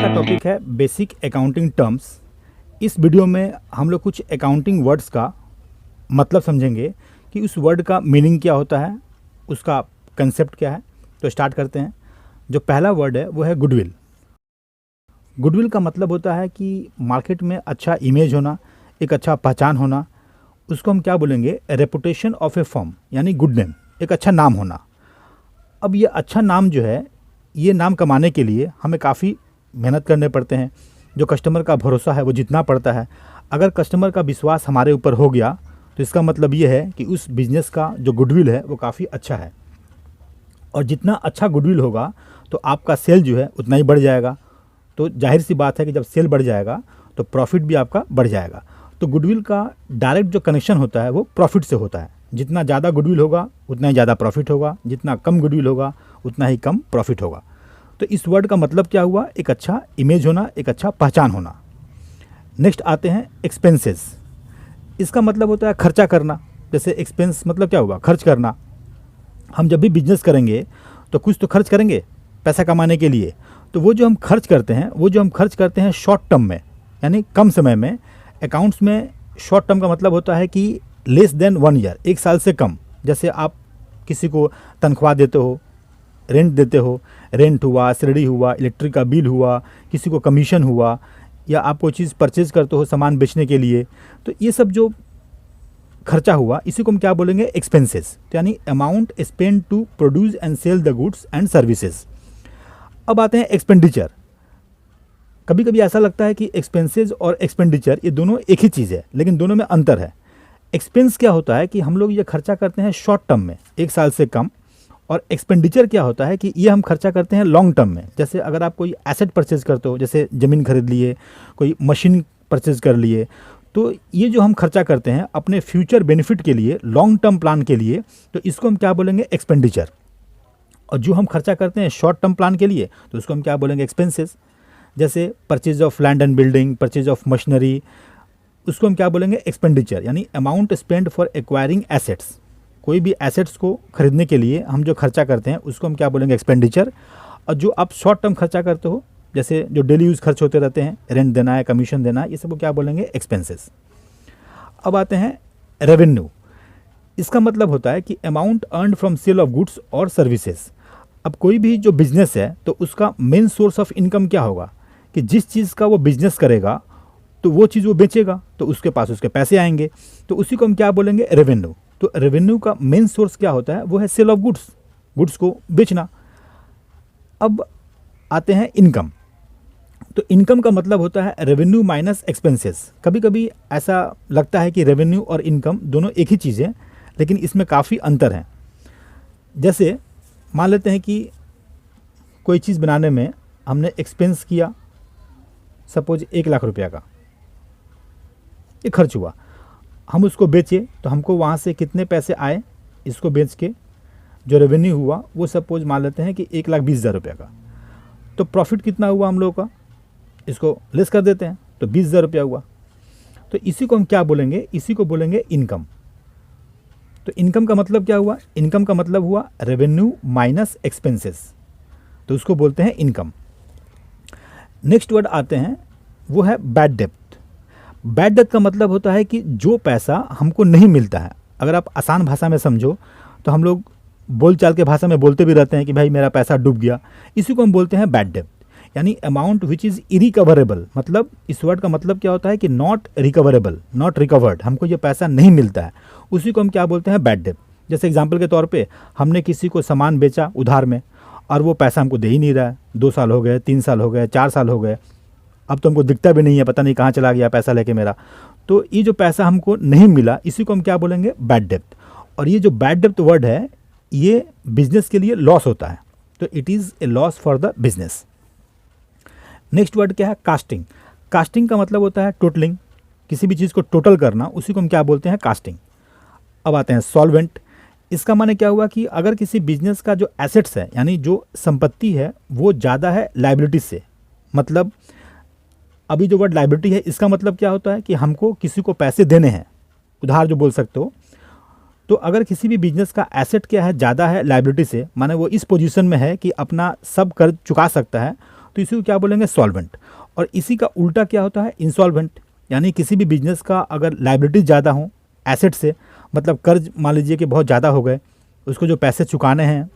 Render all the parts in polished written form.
Topic है basic accounting terms. इस video में हम लोग कुछ अकाउंटिंग वर्ड्स का मतलब समझेंगे कि उस वर्ड का मीनिंग क्या होता है, उसका कंसेप्ट क्या है। तो स्टार्ट करते हैं। जो पहला वर्ड है वो है गुडविल। गुडविल का मतलब होता है कि मार्केट में अच्छा इमेज होना, एक अच्छा पहचान होना। उसको हम क्या बोलेंगे, रेपुटेशन ऑफ ए फर्म, यानी गुड नेम, एक अच्छा नाम होना। अब ये अच्छा नाम जो है, ये नाम कमाने के लिए हमें काफ़ी मेहनत करने पड़ते हैं। जो कस्टमर का भरोसा है वो जितना पड़ता है। अगर कस्टमर का विश्वास हमारे ऊपर हो गया तो इसका मतलब ये है कि उस बिज़नेस का जो गुडविल है वो काफ़ी अच्छा है। और जितना अच्छा गुडविल होगा तो आपका सेल जो है उतना ही बढ़ जाएगा। तो जाहिर सी बात है कि जब सेल बढ़ जाएगा तो प्रॉफिट भी आपका बढ़ जाएगा। तो गुडविल का डायरेक्ट जो कनेक्शन होता है वो प्रॉफिट से होता है। जितना ज़्यादा गुडविल होगा उतना ही ज़्यादा प्रॉफिट होगा, जितना कम गुडविल होगा उतना ही कम प्रॉफिट होगा। तो इस वर्ड का मतलब क्या हुआ, एक अच्छा इमेज होना, एक अच्छा पहचान होना। नेक्स्ट आते हैं एक्सपेंसेस। इसका मतलब होता है खर्चा करना। जैसे एक्सपेंस मतलब क्या हुआ, खर्च करना। हम जब भी बिजनेस करेंगे तो कुछ तो खर्च करेंगे पैसा कमाने के लिए। तो वो जो हम खर्च करते हैं शॉर्ट टर्म में, यानी कम समय में। अकाउंट्स में शॉर्ट टर्म का मतलब होता है कि लेस देन 1 ईयर, 1 साल से कम। जैसे आप किसी को तनख्वाह देते हो, रेंट देते हो, रेंट हुआ, सैलरी हुआ, इलेक्ट्रिक का बिल हुआ, किसी को कमीशन हुआ, या आप कोई चीज़ परचेज करते हो सामान बेचने के लिए। तो ये सब जो खर्चा हुआ इसी को हम क्या बोलेंगे, एक्सपेंसेस। तो यानी amount spend to produce and sell the goods and services. अब आते हैं एक्सपेंडिचर। कभी कभी ऐसा लगता है कि एक्सपेंसेस और एक्सपेंडिचर ये दोनों एक ही चीज़ है, लेकिन दोनों में अंतर है। एक्सपेंस क्या होता है कि हम लोग ये खर्चा करते हैं शॉर्ट टर्म में, 1 साल से कम। और एक्सपेंडिचर क्या होता है कि ये हम खर्चा करते हैं लॉन्ग टर्म में। जैसे अगर आप कोई एसेट परचेज करते हो, जैसे ज़मीन खरीद लिए, कोई मशीन परचेज कर लिए, तो ये जो हम खर्चा करते हैं अपने फ्यूचर बेनिफिट के लिए, लॉन्ग टर्म प्लान के लिए, तो इसको हम क्या बोलेंगे, एक्सपेंडिचर। और जो हम खर्चा करते हैं शॉर्ट टर्म प्लान के लिए तो उसको हम क्या बोलेंगे, एक्सपेंसेस। जैसे purchase of land and building, purchase of machinery, उसको हम क्या बोलेंगे, एक्सपेंडिचर। यानी amount spend for acquiring assets. कोई भी एसेट्स को खरीदने के लिए हम जो खर्चा करते हैं उसको हम क्या बोलेंगे, एक्सपेंडिचर। और जो आप शॉर्ट टर्म खर्चा करते हो, जैसे जो डेली यूज़ खर्च होते रहते हैं, रेंट देना है, कमीशन देना है, ये सब को क्या बोलेंगे, एक्सपेंसेस। अब आते हैं रेवेन्यू। इसका मतलब होता है कि amount earned from sale of goods और सर्विसेज। अब कोई भी जो बिजनेस है तो उसका मेन सोर्स ऑफ इनकम क्या होगा, कि जिस चीज़ का वो बिजनेस करेगा तो वो चीज़ वो बेचेगा तो उसके पास उसके पैसे आएंगे। तो उसी को हम क्या बोलेंगे, रेवेन्यू। तो रेवेन्यू का मेन सोर्स क्या होता है, वो है सेल ऑफ गुड्स, गुड्स को बेचना। अब आते हैं इनकम। तो इनकम का मतलब होता है रेवेन्यू माइनस एक्सपेंसेस। कभी कभी ऐसा लगता है कि रेवेन्यू और इनकम दोनों एक ही चीज़ है, लेकिन इसमें काफ़ी अंतर है। जैसे मान लेते हैं कि कोई चीज़ बनाने में हमने एक्सपेंस किया, सपोज 1 लाख रुपया का ये खर्च हुआ। हम उसको बेचे तो हमको वहाँ से कितने पैसे आए, इसको बेच के जो रेवेन्यू हुआ वो सपोज मान लेते हैं कि 1,20,000 रुपये का। तो प्रॉफिट कितना हुआ हम लोगों का, इसको लेस कर देते हैं तो 20,000 रुपया हुआ। तो इसी को हम क्या बोलेंगे, इसी को बोलेंगे इनकम। तो इनकम का मतलब क्या हुआ, इनकम का मतलब हुआ रेवेन्यू माइनस एक्सपेंसेस, तो उसको बोलते हैं इनकम। नेक्स्ट वर्ड आते हैं, वो है बैड डेब्ट। बैड डेब्ट का मतलब होता है कि जो पैसा हमको नहीं मिलता है। अगर आप आसान भाषा में समझो तो हम लोग बोलचाल के भाषा में बोलते भी रहते हैं कि भाई मेरा पैसा डूब गया, इसी को हम बोलते हैं बैड डेब्ट। यानी अमाउंट विच इज़ इरिकवरेबल। मतलब इस वर्ड का मतलब क्या होता है कि नॉट रिकवरेबल, नॉट रिकवर्ड, हमको ये पैसा नहीं मिलता है, उसी को हम क्या बोलते हैं, बैड डेब्ट। जैसे एग्जाम्पल के तौर पे हमने किसी को सामान बेचा उधार में और वो पैसा हमको दे ही नहीं रहा है, 2 साल हो गए, 3 साल हो गए, 4 साल हो गए, अब तो हमको दिखता भी नहीं है, पता नहीं कहाँ चला गया पैसा लेके मेरा। तो ये जो पैसा हमको नहीं मिला इसी को हम क्या बोलेंगे, बैड डेब्ट। और ये जो बैड डेब्ट वर्ड है ये बिजनेस के लिए लॉस होता है, तो it is a loss for the business. Next word क्या है, कास्टिंग। कास्टिंग का मतलब होता है टोटलिंग, किसी भी चीज़ को टोटल करना, उसी को हम क्या बोलते हैं, कास्टिंग। अब आते हैं सॉल्वेंट। इसका माने क्या हुआ कि अगर किसी बिजनेस का जो एसेट्स है, यानी जो संपत्ति है वो ज़्यादा है लायबिलिटी से। मतलब अभी जो वर्ड लायबिलिटी है इसका मतलब क्या होता है कि हमको किसी को पैसे देने हैं, उधार जो बोल सकते हो। तो अगर किसी भी बिजनेस का एसेट क्या है, ज़्यादा है लायबिलिटी से, माने वो इस पोजीशन में है कि अपना सब कर्ज चुका सकता है, तो इसी को क्या बोलेंगे, सॉल्वेंट। और इसी का उल्टा क्या होता है, इंसॉल्वेंट। यानी किसी भी बिजनेस का अगर लाइबिलिटीज ज़्यादा हो एसेट से, मतलब कर्ज मान लीजिए कि बहुत ज़्यादा हो गए, उसको जो पैसे चुकाने हैं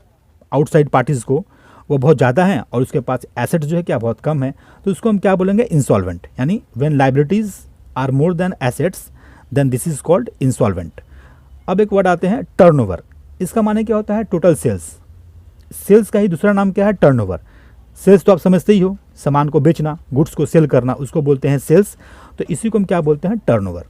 आउटसाइड पार्टीज़ को वो बहुत ज़्यादा हैं, और उसके पास एसेट जो है क्या बहुत कम है, तो उसको हम क्या बोलेंगे, इंसॉल्वेंट। यानी when liabilities are more than assets then this is called insolvent. अब एक वर्ड आते हैं टर्नओवर। इसका माने क्या होता है, टोटल सेल्स। सेल्स का ही दूसरा नाम क्या है, टर्नओवर। सेल्स तो आप समझते ही हो, सामान को बेचना, गुड्स को सेल करना, उसको बोलते हैं सेल्स। तो इसी को हम क्या बोलते हैं, टर्नओवर।